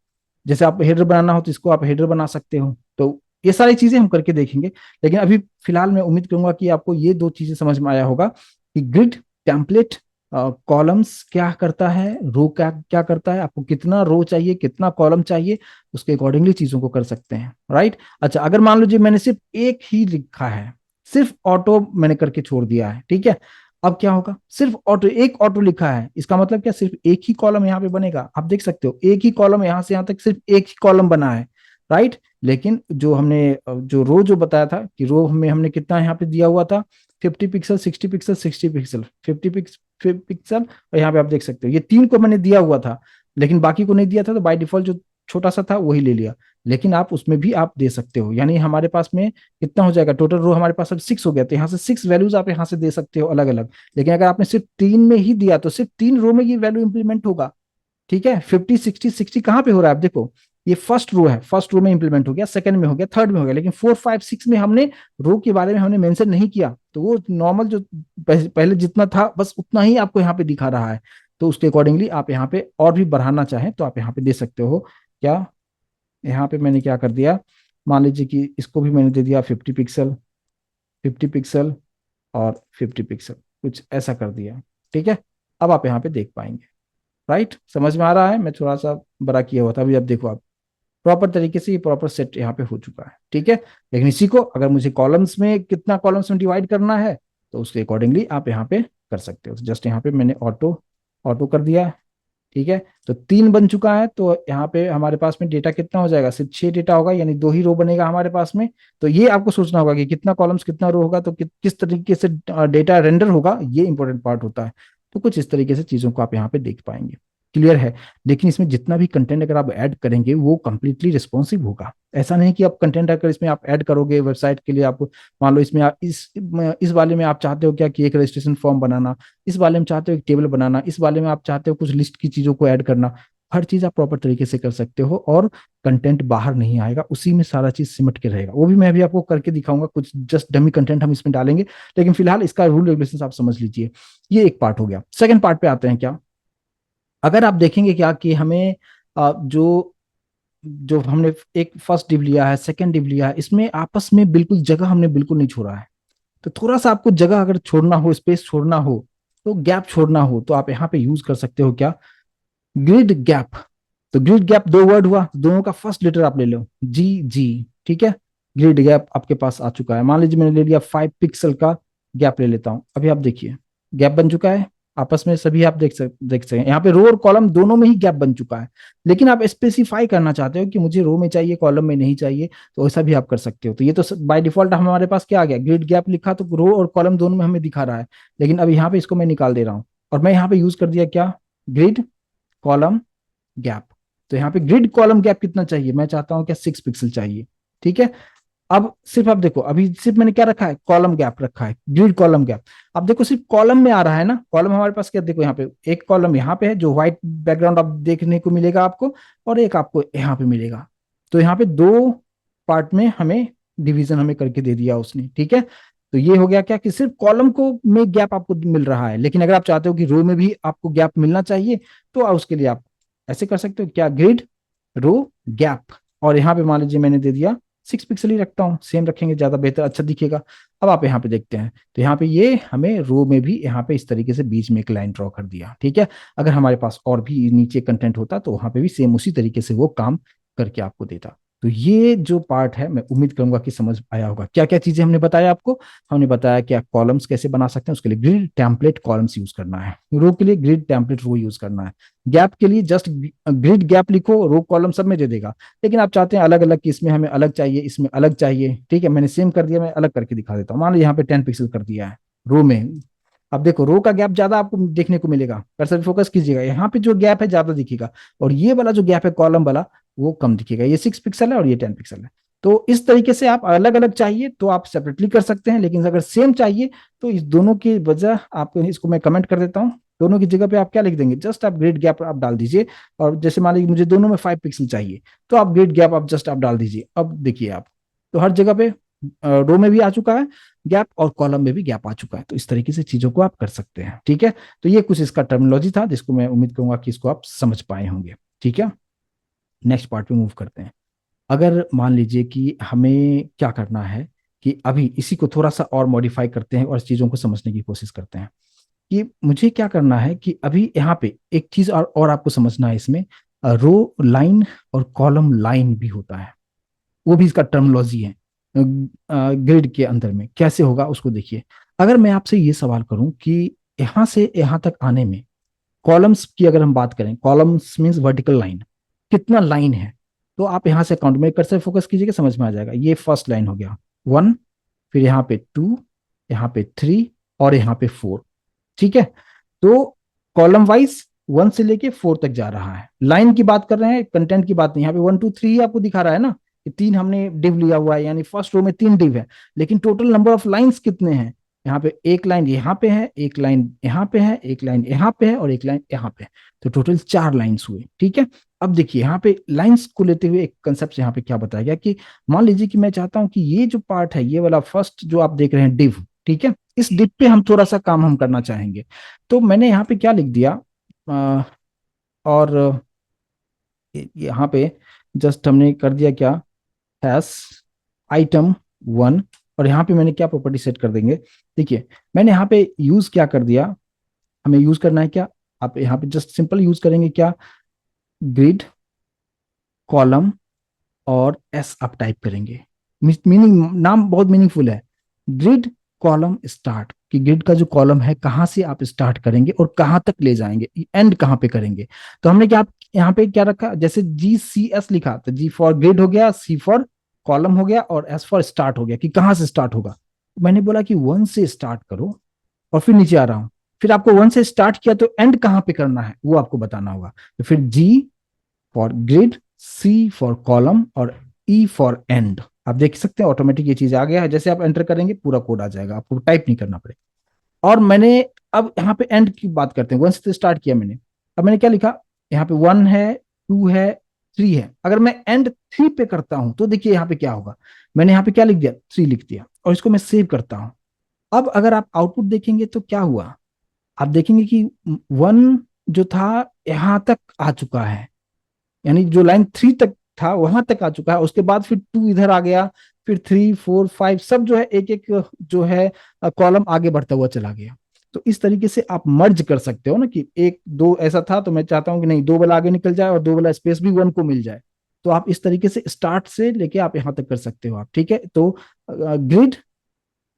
जैसे आप हेडर बनाना हो तो इसको आप हेडर बना सकते हो। तो ये सारी चीजें हम करके देखेंगे। लेकिन अभी फिलहाल मैं उम्मीद करूंगा कि आपको ये 2 चीजें समझ में आया होगा, कि ग्रिड, टेम्पलेट, कॉलम्स क्या करता है, रो क्या क्या करता है, आपको कितना रो चाहिए, कितना कॉलम चाहिए, उसके अकॉर्डिंगली चीजों को कर सकते हैं, राइट। अच्छा, अगर मान लीजिए मैंने सिर्फ एक ही लिखा है, सिर्फ ऑटो मैंने करके छोड़ दिया है, ठीक है। अब क्या होगा, सिर्फ ऑटो, एक ऑटो लिखा है, इसका मतलब क्या, सिर्फ एक ही कॉलम यहाँ पे बनेगा। आप देख सकते हो एक ही कॉलम, यहाँ से यहाँ तक सिर्फ एक ही कॉलम बना है, राइट। लेकिन जो हमने जो रो जो बताया था कि रो में हमने कितना यहाँ पे दिया हुआ था, 50 पिक्सल, 60 पिक्सल, 60 पिक्सल, 50 पिक्सल, और यहाँ पे आप देख सकते हो ये 3 को मैंने दिया हुआ था, लेकिन बाकी को नहीं दिया था। तो बाय डिफॉल्ट जो छोटा सा था वही ले लिया। लेकिन आप उसमें भी आप दे सकते हो, यानी हमारे पास में कितना हो जाएगा, टोटल रो हमारे पास अब 6 हो गया। तो यहाँ से 6 वैल्यूज आप यहाँ से दे सकते हो अलग अलग। लेकिन अगर आपने सिर्फ 3 में ही दिया तो सिर्फ 3 रो में ये वैल्यू इंप्लीमेंट होगा, ठीक है। 50 60 60 कहाँ पे हो रहा है, आप देखो, ये फर्स्ट रो है, फर्स्ट रो में इंप्लीमेंट हो गया, सेकंड में हो गया, थर्ड में हो गया, लेकिन 4 5 6 में हमने रो के बारे में हमने मेंशन नहीं किया। तो वो नॉर्मल जो पहले जितना था बस उतना ही आपको यहाँ पे दिखा रहा है। तो उसके अकॉर्डिंगली आप यहाँ पे और भी बढ़ाना चाहें तो आप यहाँ पे दे सकते हो। क्या, यहाँ पे मैंने क्या कर दिया, मान लीजिए कि इसको भी मैंने दे दिया 50 पिक्सल, 50 पिक्सल, और 50 पिक्सल, कुछ ऐसा कर दिया, ठीक है। अब आप यहाँ पे देख पाएंगे, राइट। समझ में आ रहा है, मैं थोड़ा सा बड़ा किया हुआ था, अभी आप देखो आप प्रॉपर तरीके से ये प्रॉपर सेट यहाँ पे हो चुका है, ठीक है। लेकिन इसी को अगर मुझे कॉलम्स में, कितना कॉलम्स में डिवाइड करना है, तो उसके अकॉर्डिंगली आप यहाँ पे कर सकते हो। तो जस्ट यहाँ पे मैंने ऑटो ऑटो कर दिया, ठीक है। तो 3 बन चुका है, तो यहाँ पे हमारे पास में डेटा कितना हो जाएगा, सिर्फ 6 डेटा होगा, यानी 2 ही रो बनेगा हमारे पास में। तो ये आपको सोचना होगा कि कितना कॉलम्स कितना रो होगा, तो किस तरीके से डेटा रेंडर होगा, ये इंपॉर्टेंट पार्ट होता है। तो कुछ इस तरीके से चीजों को आप यहाँ पे देख पाएंगे, क्लियर है। लेकिन इसमें जितना भी कंटेंट अगर आप ऐड करेंगे वो कंप्लीटली रिस्पॉन्सिव होगा। ऐसा नहीं कि आप कंटेंट अगर इसमें आप ऐड करोगे वेबसाइट के लिए, आप मान लो इसमें आप इस वाले में आप चाहते हो क्या कि एक रजिस्ट्रेशन फॉर्म बनाना, इस वाले में चाहते हो एक टेबल बनाना, इस वाले में आप चाहते हो कुछ लिस्ट की चीजों को ऐड करना, हर चीज आप प्रॉपर तरीके से कर सकते हो, और कंटेंट बाहर नहीं आएगा, उसी में सारा चीज सिमट के रहेगा। वो भी मैं अभी आपको करके दिखाऊंगा, कुछ जस्ट डमी कंटेंट हम इसमें डालेंगे। लेकिन फिलहाल इसका रूल रेगुलेशन आप समझ लीजिए। ये एक पार्ट हो गया। सेकंड पार्ट पे आते हैं। क्या, अगर आप देखेंगे क्या कि हमें जो जो हमने एक फर्स्ट डिव लिया है, सेकंड डिव लिया है, इसमें आपस में बिल्कुल जगह हमने बिल्कुल नहीं छोड़ा है। तो थोड़ा सा आपको जगह अगर छोड़ना हो, स्पेस छोड़ना हो, तो गैप छोड़ना हो, तो आप यहाँ पे यूज कर सकते हो क्या, ग्रिड गैप। तो ग्रिड गैप 2 वर्ड हुआ, दोनों का फर्स्ट लेटर आप ले लो, जी जी, ठीक है। ग्रिड गैप आपके पास आ चुका है। मान लीजिए मैंने ले लिया 5 पिक्सल का गैप ले लेता हूं। अभी आप देखिए गैप बन चुका है आपस में, सभी आप देख सकते हैं यहाँ पे रो और कॉलम दोनों में ही गैप बन चुका है। लेकिन आप स्पेसिफाई करना चाहते हो कि मुझे रो में चाहिए, कॉलम में नहीं चाहिए, तो ऐसा भी आप कर सकते हो। तो ये तो बाय डिफॉल्ट हमारे पास क्या आ गया, ग्रिड गैप लिखा तो रो और कॉलम दोनों में हमें दिखा रहा है। लेकिन अब यहाँ पे इसको मैं निकाल दे रहा हूँ, और मैं यहाँ पे यूज कर दिया क्या, ग्रिड कॉलम गैप। तो यहाँ पे ग्रिड कॉलम गैप कितना चाहिए, मैं चाहता हूँ क्या 6 पिक्सल चाहिए, ठीक है। अब सिर्फ आप देखो, अभी सिर्फ मैंने क्या रखा है, कॉलम गैप रखा है, ग्रिड कॉलम गैप। अब देखो सिर्फ कॉलम में आ रहा है ना, कॉलम हमारे पास क्या, देखो यहाँ पे एक कॉलम यहाँ पे है जो व्हाइट बैकग्राउंड आप देखने को मिलेगा आपको, और एक आपको यहाँ पे मिलेगा। तो यहाँ पे दो पार्ट में हमें डिवीजन हमें करके दे दिया उसने, ठीक है। तो ये हो गया क्या कि सिर्फ कॉलम को में गैप आपको मिल रहा है, लेकिन अगर आप चाहते हो कि रो में भी आपको गैप मिलना चाहिए, तो उसके लिए आप ऐसे कर सकते हो क्या, ग्रिड रो गैप, और यहाँ पे मान लीजिए मैंने दे दिया 6 पिक्सल ही रखता हूँ, सेम रखेंगे ज्यादा बेहतर अच्छा दिखेगा। अब आप यहाँ पे देखते हैं, तो यहाँ पे ये हमें रो में भी यहाँ पे इस तरीके से बीच में एक लाइन ड्रॉ कर दिया, ठीक है। अगर हमारे पास और भी नीचे कंटेंट होता तो वहां पे भी सेम उसी तरीके से वो काम करके आपको देता। तो ये जो पार्ट है, मैं उम्मीद करूंगा कि समझ आया होगा। क्या क्या चीजें हमने बताया आपको, हमने बताया क्या कॉलम्स कैसे बना सकते हैं, उसके लिए ग्रिड टेम्पलेट कॉलम्स यूज करना है, रो के लिए ग्रिड टेम्पलेट रो यूज करना है, गैप के लिए जस्ट ग्रिड गैप लिखो, रो कॉलम सब में दे देगा। लेकिन आप चाहते हैं अलग अलग कि इसमें हमें अलग चाहिए, इसमें अलग चाहिए, ठीक है, मैंने सेम कर दिया, मैं अलग करके दिखा देता हूँ। मान लो यहाँ पे 10 पिक्सल कर दिया है रो में। अब देखो रो का गैप ज्यादा आपको देखने को मिलेगा, कर्सर पे फोकस कीजिएगा, यहाँ पे जो गैप है ज्यादा दिखेगा, और ये वाला जो गैप है कॉलम वाला वो कम दिखेगा। ये 6 पिक्सल है और ये 10 पिक्सल है। तो इस तरीके से आप अलग अलग चाहिए तो आप सेपरेटली कर सकते हैं, लेकिन अगर सेम चाहिए तो इस दोनों की वजह आपको, इसको मैं कमेंट कर देता हूँ, दोनों की जगह पे आप क्या लिख देंगे, जस्ट आप ग्रेड गैप आप डाल दीजिए। और जैसे मान लीजिए मुझे दोनों में 5 पिक्सल चाहिए, तो आप ग्रेड गैप आप जस्ट आप डाल दीजिए। अब देखिए आप, तो हर जगह पे रो में भी आ चुका है गैप और कॉलम में भी गैप आ चुका है। तो इस तरीके से चीजों को आप कर सकते हैं, ठीक है। तो ये कुछ इसका टर्मिनोलॉजी था जिसको मैं उम्मीद करूंगा कि इसको आप समझ पाए होंगे, ठीक है। नेक्स्ट पार्ट पे मूव करते हैं। अगर मान लीजिए कि हमें क्या करना है कि अभी इसी को थोड़ा सा और मॉडिफाई करते हैं और इस चीजों को समझने की कोशिश करते हैं कि मुझे क्या करना है कि अभी यहाँ पे एक चीज और आपको समझना है इसमें, रो लाइन और कॉलम लाइन भी होता है, वो भी इसका टर्मिनोलॉजी है। ग्रिड के अंदर में कैसे होगा उसको देखिए। अगर मैं आपसे ये सवाल करूं कि यहां से यहां तक आने में कॉलम्स की अगर हम बात करें, कॉलम्स मींस वर्टिकल लाइन, कितना लाइन है, तो आप यहां से काउंट में कर फोकस कीजिएगा, समझ में आ जाएगा। ये फर्स्ट लाइन हो गया 1, फिर यहाँ पे 2, यहाँ पे 3 और यहाँ पे 4, ठीक है। तो कॉलम वाइज 1 से लेके 4 तक जा रहा है। लाइन की बात कर रहे हैं, कंटेंट की बात नहीं। यहाँ पे 1 2 3 आपको दिखा रहा है ना कि 3 हमने डिव लिया हुआ है, यानी फर्स्ट रो में 3 डिव है, लेकिन टोटल नंबर ऑफ लाइंस कितने हैं, यहाँ पे एक लाइन यहाँ पे है, एक लाइन यहाँ पे है, एक लाइन यहाँ पे है और एक लाइन यहाँ पे है। तो टोटल 4 लाइंस हुए, ठीक है। अब देखिए यहाँ पे लाइंस को लेते हुए एक कंसेप्ट यहाँ पे क्या बताया गया कि मान लीजिए कि मैं चाहता हूं कि ये जो पार्ट है, ये वाला फर्स्ट जो आप देख रहे हैं डिव, ठीक है, इस डिव पे हम थोड़ा सा काम हम करना चाहेंगे। तो मैंने यहाँ पे क्या लिख दिया, और यहाँ पे जस्ट हमने कर दिया क्या, हैश item 1, और यहाँ पे मैंने क्या प्रॉपर्टी सेट कर देंगे। देखिए मैंने यहाँ पे यूज क्या कर दिया, हमें यूज करना है क्या, आप यहाँ पे जस्ट सिंपल यूज करेंगे क्या, ग्रिड कॉलम और एस आप टाइप करेंगे। मीनिंग, नाम बहुत मीनिंगफुल है, ग्रिड कॉलम स्टार्ट, कि ग्रिड का जो कॉलम है कहां से आप स्टार्ट करेंगे और कहां तक ले जाएंगे, एंड कहां पे करेंगे। तो हमने क्या यहाँ पे क्या रखा, जैसे GCS लिखा, तो G फॉर ग्रिड हो गया, C फॉर कॉलम हो गया और S फॉर स्टार्ट हो गया, कि कहां से स्टार्ट होगा। मैंने बोला कि 1 से स्टार्ट करो, और फिर नीचे आ रहा हूं, फिर आपको 1 से स्टार्ट किया तो एंड कहां पे करना है वो आपको बताना होगा। तो फिर G for grid, C for column और ई फॉर एंड। आप देख सकते हैं ऑटोमेटिक ये चीज आ गया है, जैसे आप एंटर करेंगे पूरा कोड आ जाएगा, आपको टाइप नहीं करना पड़ेगा। और मैंने अब यहाँ पे एंड की बात करते हैं, 1 से स्टार्ट किया मैंने, अब मैंने क्या लिखा, यहाँ पे 1 है, 2 है, 3 है। अगर मैं एंड 3 पे करता हूं तो देखिए यहाँ पे क्या होगा, मैंने यहाँ पे क्या लिख दिया, 3 लिख दिया, और इसको मैं सेव करता हूं। अब अगर आप आउटपुट देखेंगे तो क्या हुआ, आप देखेंगे कि 1 जो था यहां तक आ चुका है, यानी जो लाइन 3 तक था वहां तक आ चुका है, उसके बाद फिर 2 इधर आ गया, फिर 3 4 5 सब जो है एक एक जो है कॉलम आगे बढ़ता हुआ चला गया। तो इस तरीके से आप मर्ज कर सकते हो ना, कि 1 2 ऐसा था तो मैं चाहता हूं कि नहीं 2 वाला आगे निकल जाए और 2 वाला स्पेस भी 1 को मिल जाए। तो आप इस तरीके से स्टार्ट से लेके आप यहां तक कर सकते हो आप, ठीक है। तो ग्रिड,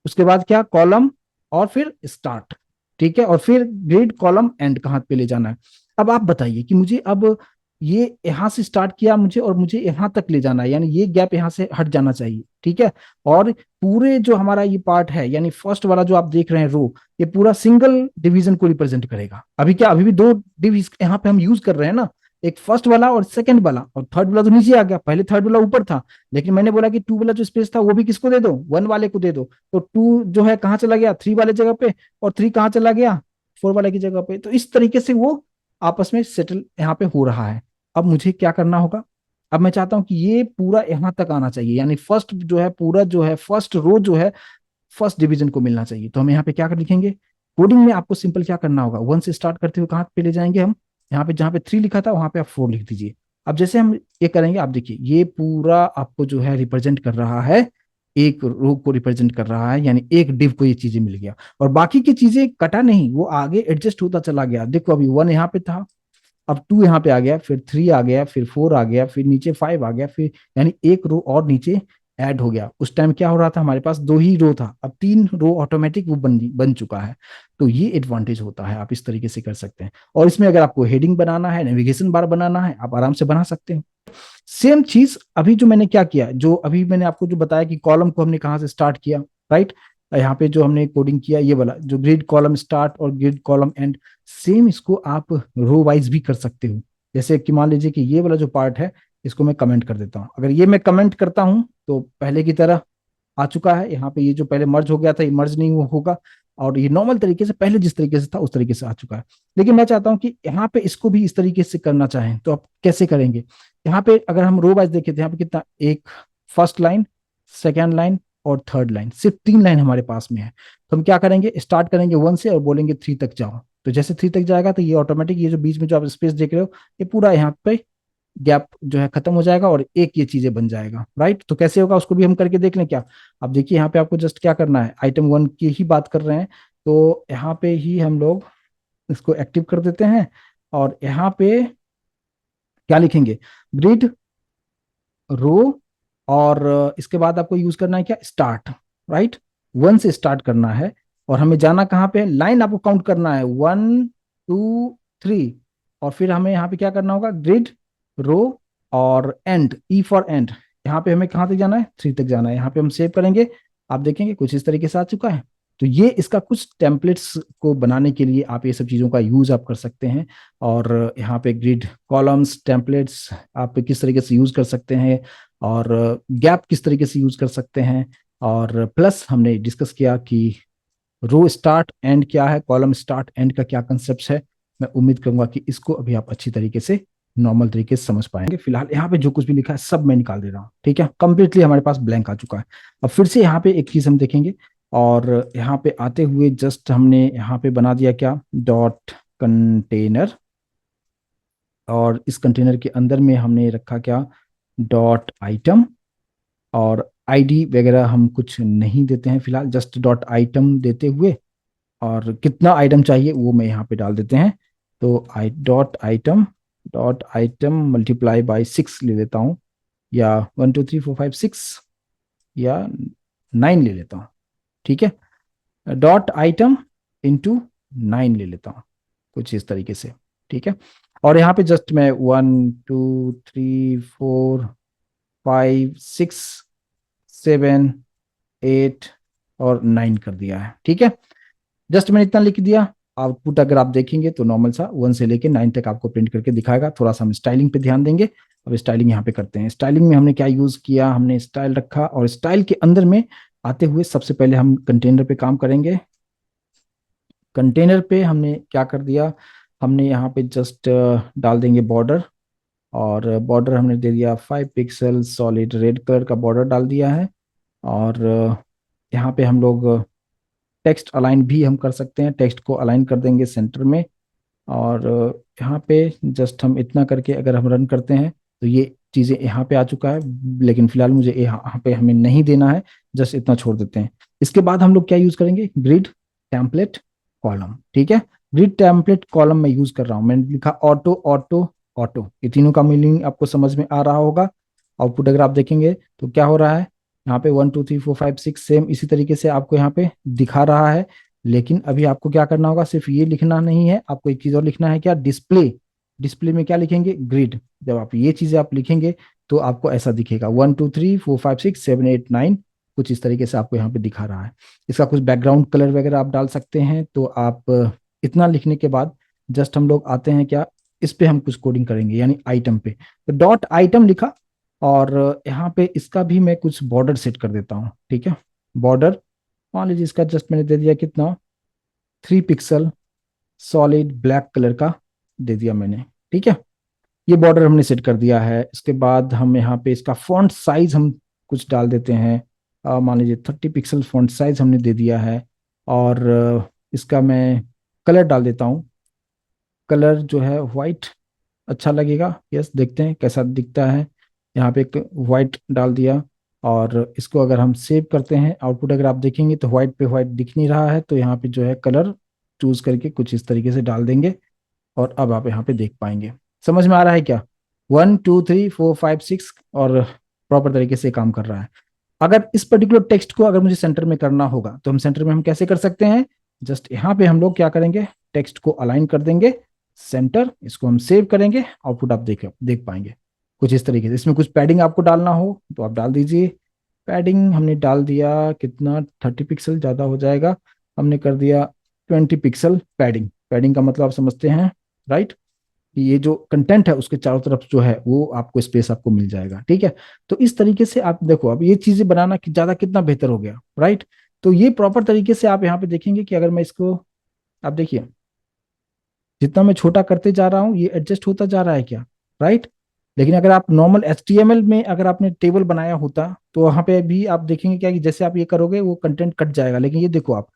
उसके बाद क्या, कॉलम और फिर स्टार्ट, ठीक है, और फिर ग्रिड कॉलम एंड कहां पे ले जाना है। अब आप बताइए कि मुझे अब ये यहां से स्टार्ट किया मुझे और मुझे यहां तक ले जाना है, यानी ये गैप यहां से हट जाना चाहिए, ठीक है। और पूरे जो हमारा ये पार्ट है, यानी फर्स्ट वाला जो आप देख रहे हैं रो, ये पूरा सिंगल डिवीजन को रिप्रेजेंट करेगा। अभी क्या, अभी भी 2 डिव यहाँ पे हम यूज कर रहे हैं ना, एक फर्स्ट वाला और सेकंड वाला, और थर्ड वाला तो नीचे आ गया, पहले थर्ड वाला ऊपर था, लेकिन मैंने बोला कि टू वाला जो स्पेस था वो भी किसको दे दो, वन वाले को दे दो। तो टू जो है कहाँ चला गया, थ्री वाले जगह पे, और थ्री कहाँ चला गया, फोर वाले की जगह पे। तो इस तरीके से वो आपस में सेटल यहाँ पे हो रहा है। अब मुझे क्या करना होगा, अब मैं चाहता हूं कि ये पूरा यहां तक आना चाहिए, यानी फर्स्ट जो है पूरा जो है फर्स्ट रो जो है फर्स्ट डिवीजन को मिलना चाहिए। तो हम यहाँ पे क्या कर लिखेंगे, कोडिंग में आपको सिंपल क्या करना होगा, वन से स्टार्ट करते हुए कहाँ पे ले जाएंगे हम, यहाँ पे जहाँ पे थ्री लिखा था वहां पे आप फोर लिख दीजिए। अब जैसे हम ये करेंगे, आप देखिए ये पूरा आपको जो है रिप्रेजेंट कर रहा है, एक रो को रिप्रेजेंट कर रहा है, यानी एक डिव को ये चीजें मिल गया, और बाकी की चीजें कटा नहीं, वो आगे एडजस्ट होता चला गया। देखो अभी वन यहाँ पे था, अब टू यहाँ पे आ गया, फिर थ्री आ गया, फिर फोर आ गया, फिर नीचे फाइव आ गया, फिर यानी एक रो और नीचे ऐड हो गया। उस टाइम क्या हो रहा था, हमारे पास दो ही रो था, अब तीन रो ऑटोमेटिक वो बन चुका है। तो ये एडवांटेज होता है, आप इस तरीके से कर सकते हैं। और इसमें अगर आपको हेडिंग बनाना है, नेविगेशन बार बनाना है, आप आराम से बना सकते हैं। सेम चीज अभी जो मैंने क्या किया, जो अभी मैंने आपको जो बताया कि कॉलम को हमने कहाँ से स्टार्ट किया, राइट, यहाँ पे जो हमने कोडिंग किया ये वाला जो ग्रिड कॉलम स्टार्ट और ग्रिड कॉलम एंड, सेम इसको आप रो वाइज भी कर सकते हो। जैसे कि मान लीजिए कि ये वाला जो पार्ट है इसको मैं कमेंट कर देता हूँ, अगर ये मैं कमेंट करता हूँ तो पहले की तरह आ चुका है, यहाँ पे ये जो पहले मर्ज हो गया था ये मर्ज नहीं होगा, और ये नॉर्मल तरीके से पहले जिस तरीके से था उस तरीके से आ चुका है। लेकिन मैं चाहता हूं कि यहाँ पे इसको भी इस तरीके से करना चाहें तो आप कैसे करेंगे, यहाँ पे अगर हम रो वाइज देखें तो यहाँ पे कितना, एक फर्स्ट लाइन, सेकेंड लाइन और थर्ड लाइन, सिर्फ तीन लाइन हमारे पास में है। तो हम क्या करेंगे, स्टार्ट करेंगे वन से और बोलेंगे थ्री तक जाओ। तो जैसे थ्री तक जाएगा तो ये ऑटोमेटिक ये जो बीच में जो आप स्पेस देख रहे हो ये पूरा यहाँ पे गैप जो है खत्म हो जाएगा और एक ये चीजें बन जाएगा, राइट। तो कैसे होगा उसको भी हम करके देख लें क्या। अब देखिए यहाँ पे आपको जस्ट क्या करना है, आइटम वन की ही बात कर रहे हैं, तो यहाँ पे ही हम लोग इसको एक्टिव कर देते हैं, और यहाँ पे क्या लिखेंगे, ग्रिड रो, और इसके बाद आपको यूज करना है क्या, स्टार्ट, राइट, वन से स्टार्ट करना है। और हमें जाना कहाँ पे, लाइन आपको काउंट करना है, वन टू थ्री, और फिर हमें यहाँ पे क्या करना होगा, ग्रिड रो और एंड, ई फॉर एंड, यहाँ पे हमें कहाँ तक जाना है, थ्री तक जाना है। यहाँ पे हम सेव करेंगे, आप देखेंगे कुछ इस तरीके से आ चुका है। तो ये इसका कुछ टेम्पलेट्स को बनाने के लिए आप ये सब चीज़ों का यूज आप कर सकते हैं। और यहाँ पे ग्रिड कॉलम्स टेम्पलेट्स आप किस तरीके से यूज कर सकते हैं, और गैप किस तरीके से यूज कर सकते हैं, और प्लस हमने डिस्कस किया कि रो स्टार्ट एंड क्या है, कॉलम स्टार्ट एंड का क्या कंसेप्ट है। मैं उम्मीद करूंगा कि इसको अभी आप अच्छी तरीके से नॉर्मल तरीके से समझ पाएंगे। फिलहाल यहाँ पे जो कुछ भी लिखा है सब मैं निकाल दे रहा हूँ, ठीक है, कंप्लीटली हमारे पास ब्लैंक आ चुका है। अब फिर से यहाँ पे एक चीज हम देखेंगे, और यहाँ पे आते हुए जस्ट हमने यहाँ पे बना दिया क्या, डॉट कंटेनर, और इस कंटेनर के अंदर में हमने रखा क्या, डॉट आइटम, और आईडी वगैरह हम कुछ नहीं देते हैं फिलहाल, जस्ट डॉट आइटम देते हुए, और कितना आइटम चाहिए वो मैं यहाँ पे डाल देते हैं। तो I dot item multiply by six ले लेता हूँ, या one two three four five six, या नाइन ले लेता हूँ, ठीक है, डॉट आइटम इंटू नाइन ले लेता हूँ, कुछ इस तरीके से, ठीक है। और यहाँ पे जस्ट मैं one two three four five six seven eight और नाइन कर दिया है, ठीक है। जस्ट मैंने इतना लिख दिया। आउटपुट अगर आप देखेंगे तो नॉर्मल सा वन से लेके नाइन तक आपको प्रिंट करके दिखाएगा। थोड़ा सा हम स्टाइलिंग पे ध्यान देंगे। अब स्टाइलिंग यहाँ पे करते हैं। स्टाइलिंग में हमने क्या यूज किया, हमने स्टाइल रखा, और स्टाइल के अंदर में आते हुए सबसे पहले हम कंटेनर पे काम करेंगे। कंटेनर पे हमने क्या कर दिया, हमने यहाँ पे जस्ट डाल देंगे बॉर्डर, और बॉर्डर हमने दे दिया 5 पिक्सल सॉलिड रेड कलर का बॉर्डर डाल दिया है। और यहाँ पे हम लोग टेक्स्ट अलाइन भी हम कर सकते हैं, टेक्स्ट को अलाइन कर देंगे सेंटर में। और यहाँ पे जस्ट हम इतना करके अगर हम रन करते हैं तो ये चीज़ें यहाँ पे आ चुका है, लेकिन फिलहाल मुझे यहाँ पे हमें नहीं देना है, जस्ट इतना छोड़ देते हैं। इसके बाद हम लोग क्या यूज करेंगे, ग्रिड टेम्पलेट कॉलम, ठीक है। ग्रिड टेम्पलेट कॉलम में यूज कर रहा हूँ, मैंने लिखा ऑटो ऑटो ऑटो, ये तीनों का मीनिंग आपको समझ में आ रहा होगा। आउटपुट अगर आप देखेंगे तो क्या हो रहा है, यहाँ पे one two three four five six same इसी तरीके से आपको यहाँ पे दिखा रहा है। लेकिन अभी आपको क्या करना होगा, सिर्फ ये लिखना नहीं है, आपको एक चीज और लिखना है, क्या, डिस्प्ले। डिस्प्ले में क्या लिखेंगे, ग्रिड। जब आप ये चीजें आप लिखेंगे तो आपको ऐसा दिखेगा, one two three four five six seven eight nine, कुछ इस तरीके से आपको यहाँ पे दिखा रहा है। इसका कुछ बैकग्राउंड कलर वगैरह आप डाल सकते हैं। तो आप इतना लिखने के बाद जस्ट हम लोग आते हैं क्या, इस पे हम कुछ कोडिंग करेंगे, यानी आइटम पे। तो डॉट आइटम लिखा, और यहाँ पे इसका भी मैं कुछ बॉर्डर सेट कर देता हूँ, ठीक है। बॉर्डर मान लीजिए इसका जस्ट मैंने दे दिया कितना, 3 पिक्सल सॉलिड ब्लैक कलर का दे दिया मैंने, ठीक है। ये बॉर्डर हमने सेट कर दिया है। इसके बाद हम यहाँ पे इसका फॉन्ट साइज हम कुछ डाल देते हैं। मान लीजिए 30 पिक्सल फॉन्ट साइज हमने दे दिया है। और इसका मैं कलर डाल देता हूँ। कलर जो है वाइट अच्छा लगेगा, यस, देखते हैं कैसा दिखता है। यहाँ पे एक वाइट डाल दिया। और इसको अगर हम सेव करते हैं, आउटपुट अगर आप देखेंगे तो वाइट पे वाइट दिख नहीं रहा है, तो यहाँ पे जो है कलर चूज करके कुछ इस तरीके से डाल देंगे। और अब आप यहाँ पे देख पाएंगे। समझ में आ रहा है क्या? 1 2 3 4 5 6 और प्रॉपर तरीके से काम कर रहा है। अगर इस पर्टिकुलर टेक्स्ट को अगर मुझे सेंटर में करना होगा, तो हम सेंटर में हम कैसे कर सकते हैं? जस्ट यहाँ पे हम लोग क्या करेंगे, टेक्स्ट को अलाइन कर देंगे सेंटर, इसको हम सेव करेंगे, आउटपुट आप देख देख पाएंगे कुछ इस तरीके से। इसमें कुछ पैडिंग आपको डालना हो तो आप डाल दीजिए। पैडिंग हमने डाल दिया कितना, 30 पिक्सल ज्यादा हो जाएगा, हमने कर दिया 20 पिक्सल पैडिंग। पैडिंग का मतलब आप समझते हैं, राइट? कि ये जो कंटेंट है उसके चारों तरफ जो है वो आपको स्पेस आपको मिल जाएगा, ठीक है। तो इस तरीके से आप देखो, अब ये चीजें बनाना कि ज्यादा कितना बेहतर हो गया, राइट? तो ये प्रॉपर तरीके से आप यहाँ पे देखेंगे कि अगर मैं इसको, आप देखिए जितना मैं छोटा करते जा रहा हूँ ये एडजस्ट होता जा रहा है क्या, राइट? लेकिन अगर आप नॉर्मल HTML में अगर आपने टेबल बनाया होता तो वहां पे भी आप देखेंगे क्या कि जैसे आप ये करोगे वो कंटेंट कट जाएगा। लेकिन ये देखो आप,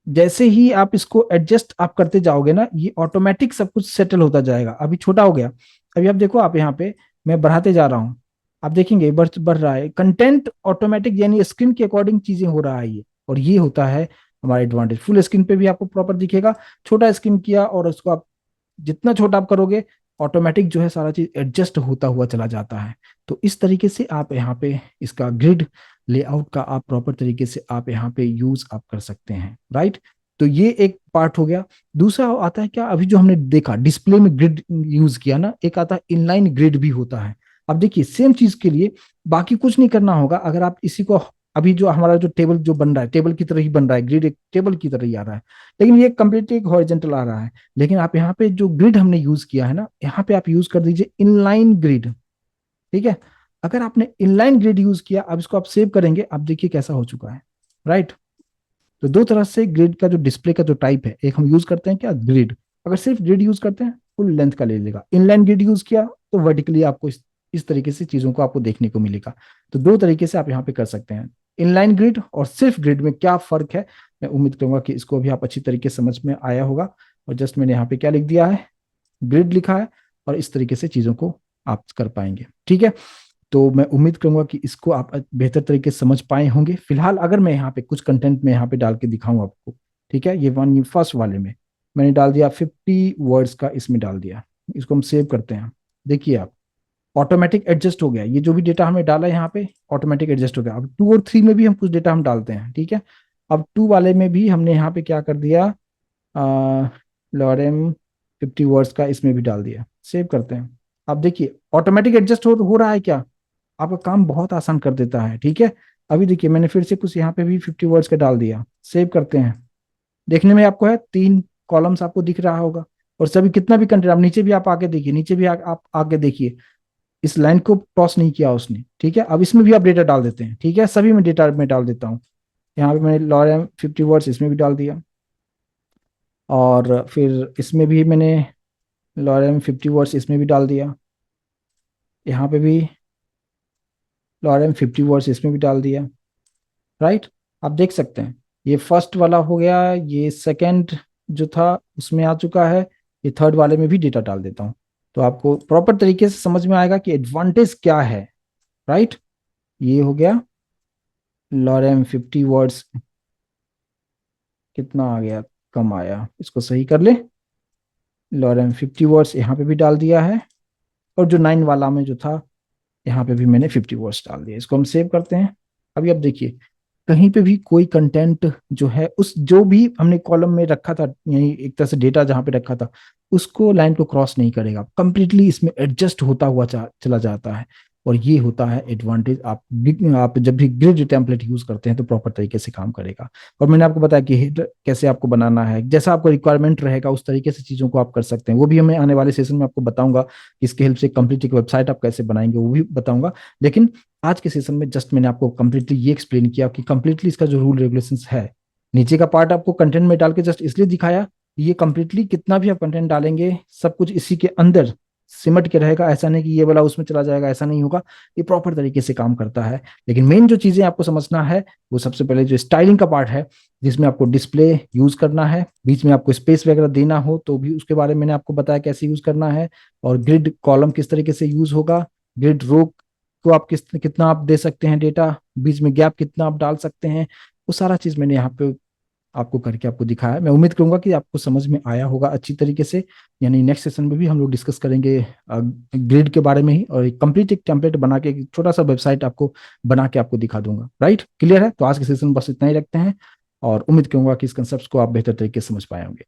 जैसे ही आप इसको एडजस्ट आप करते जाओगे ना, ये ऑटोमेटिक सब कुछ सेटल होता जाएगा। अभी छोटा हो गया, अभी आप देखो, आप यहाँ पे मैं बढ़ाते जा रहा हूँ, आप देखेंगे बढ़ बढ़ रहा है कंटेंट ऑटोमेटिक, यानी स्क्रीन के अकॉर्डिंग चीजें हो रहा है ये। और ये होता है हमारा एडवांटेज। फुल स्क्रीन पे भी आपको प्रॉपर दिखेगा, छोटा स्क्रीन किया और उसको आप जितना छोटा आप करोगे, ऑटोमेटिक जो है सारा चीज एडजस्ट होता हुआ चला जाता है। तो इस तरीके से आप यहाँ पे इसका ग्रिड लेआउट का आप प्रॉपर तरीके से आप यहाँ पे यूज आप कर सकते हैं, राइट? तो ये एक पार्ट हो गया। दूसरा आता है क्या, अभी जो हमने देखा डिस्प्ले में ग्रिड यूज किया ना, एक आता है इनलाइन ग्रिड भी होता है। अब देखिए सेम चीज के लिए बाकी कुछ नहीं करना होगा, अगर आप इसी को, अभी जो हमारा जो टेबल जो बन रहा है टेबल की तरह ही बन रहा है, ग्रिड एक टेबल की तरह ही आ रहा है, लेकिन ये कंप्लीटली एक हॉरिजॉन्टल आ रहा है। लेकिन आप यहाँ पे जो ग्रिड हमने यूज किया है ना, यहाँ पे आप यूज कर दीजिए इनलाइन ग्रिड, ठीक है। अगर आपने इनलाइन ग्रिड यूज किया, अब इसको आप सेव करेंगे, आप देखिए कैसा हो चुका है, राइट? तो दो तरह से ग्रिड का जो डिस्प्ले का जो टाइप है, एक हम यूज करते हैं क्या, ग्रिड। अगर सिर्फ ग्रिड यूज करते हैं फुल लेंथ का ले लेगा, इनलाइन ग्रिड यूज किया तो वर्टिकली आपको इस तरीके से चीजों को आपको देखने को मिलेगा। तो दो तरीके से आप यहाँ पे कर सकते हैं। इनलाइन ग्रिड और सिर्फ ग्रिड में क्या फर्क है, मैं उम्मीद करूंगा कि इसको भी आप अच्छी तरीके से समझ में आया होगा। और जस्ट मैंने यहाँ पे क्या लिख दिया है, ग्रिड लिखा है, और इस तरीके से चीजों को आप कर पाएंगे, ठीक है। तो मैं उम्मीद करूंगा कि इसको आप बेहतर तरीके से समझ पाए होंगे। फिलहाल अगर मैं यहाँ पे कुछ कंटेंट में यहाँ पे डाल के दिखाऊं आपको, ठीक है, ये फर्स्ट वाले में मैंने डाल दिया 50 वर्ड्स का, इसमें डाल दिया। इसको हम सेव करते हैं, देखिए आप, ऑटोमेटिक एडजस्ट हो गया। ये जो भी डेटा हमें डाला है यहाँ पे ऑटोमेटिक एडजस्ट हो गया। अब 2 और 3 में भी हम कुछ डेटा हम डालते हैं, ठीक है। अब 2 वाले में भी हमने यहाँ पे क्या कर दिया, लॉरेम 50 वर्ड्स का इसमें भी डाल दिया। सेव करते हैं, अब देखिए ऑटोमेटिक एडजस्ट हो रहा है क्या, आपका काम बहुत आसान कर देता है, ठीक है। अभी देखिए मैंने फिर से कुछ यहाँ पे भी 50 वर्ड्स का डाल दिया। सेव करते हैं, देखने में आपको है 3 कॉलम्स आपको दिख रहा होगा, और सभी कितना भी कंटेंट, आप नीचे भी आप आके देखिए, नीचे भी आप आके देखिए, इस लाइन को क्रॉस नहीं किया उसने, ठीक है। अब इसमें भी आप डेटा डाल देते हैं, ठीक है, सभी में डेटा में डाल देता हूँ। यहाँ पे मैंने लॉरेम 50 वर्ड्स इसमें भी डाल दिया, और फिर इसमें भी मैंने लॉरेम 50 वर्ड्स इसमें भी डाल दिया, यहाँ पे भी लॉरेम 50 वर्ड्स इसमें भी डाल दिया, राइट? आप देख सकते हैं ये फर्स्ट वाला हो गया, ये सेकंड जो था उसमें आ चुका है, ये थर्ड वाले में भी डेटा डाल देता हूँ। तो आपको प्रॉपर तरीके से समझ में आएगा कि एडवांटेज क्या है, राइट? ये हो गया लॉरेम 50 वर्ड्स, कितना आ गया, कम आया, इसको सही कर ले। लॉरेम 50 वर्ड्स यहाँ पे भी डाल दिया है, और जो 9 वाला में जो था यहाँ पे भी मैंने 50 वर्ड्स डाल दिया। इसको हम सेव करते हैं। अभी अब देखिए कहीं पे भी कोई कंटेंट जो है, उस जो भी हमने कॉलम में रखा था, यानी एक तरह से डेटा जहां पे रखा था, उसको लाइन को क्रॉस नहीं करेगा, कंप्लीटली इसमें एडजस्ट होता हुआ चला जाता है। और ये होता है एडवांटेज। आप जब भी ग्रिड टेम्पलेट यूज करते हैं तो प्रॉपर तरीके से काम करेगा। और मैंने आपको बताया कि हेडर कैसे आपको बनाना है, जैसा आपको रिक्वायरमेंट रहेगा उस तरीके से चीजों को आप कर सकते हैं। वो भी हमें आने वाले सेशन में आपको बताऊंगा कि इसके हेल्प से कंप्लीट एक वेबसाइट आप कैसे बनाएंगे, वो भी बताऊंगा। लेकिन आज के सेशन में जस्ट मैंने आपको कंप्लीटली ये एक्सप्लेन किया कि कंप्लीटली इसका जो रूल रेगुलेशंस है, नीचे का पार्ट आपको कंटेंट में डाल के जस्ट इसलिए दिखाया कि ये कंप्लीटली कितना भी आप कंटेंट डालेंगे सब कुछ इसी के अंदर सिमट के रहेगा। ऐसा नहीं कि ये वाला उसमें चला जाएगा, ऐसा नहीं होगा। ये प्रॉपर तरीके से काम करता है। लेकिन मेन जो चीजें आपको समझना है वो सबसे पहले जो स्टाइलिंग का पार्ट है, जिसमें आपको डिस्प्ले यूज करना है, बीच में आपको स्पेस वगैरह देना हो तो भी उसके बारे में मैंने आपको बताया कैसे यूज करना है। और ग्रिड कॉलम किस तरीके से यूज होगा, ग्रिड रो को आप कितना आप दे सकते हैं डेटा, बीच में गैप कितना आप डाल सकते हैं, वो सारा चीज मैंने यहाँ पे आपको करके आपको दिखाया। मैं उम्मीद करूंगा कि आपको समझ में आया होगा अच्छी तरीके से। यानी नेक्स्ट सेशन में भी हम लोग डिस्कस करेंगे ग्रिड के बारे में ही, और एक कंप्लीट एक टेम्पलेट बना के एक छोटा सा वेबसाइट आपको बना के आपको दिखा दूंगा। राइट, क्लियर है? तो आज के सेशन बस इतना ही रखते हैं और उम्मीद करूंगा कि इस कंसेप्ट को आप बेहतर तरीके से समझ पाए होंगे।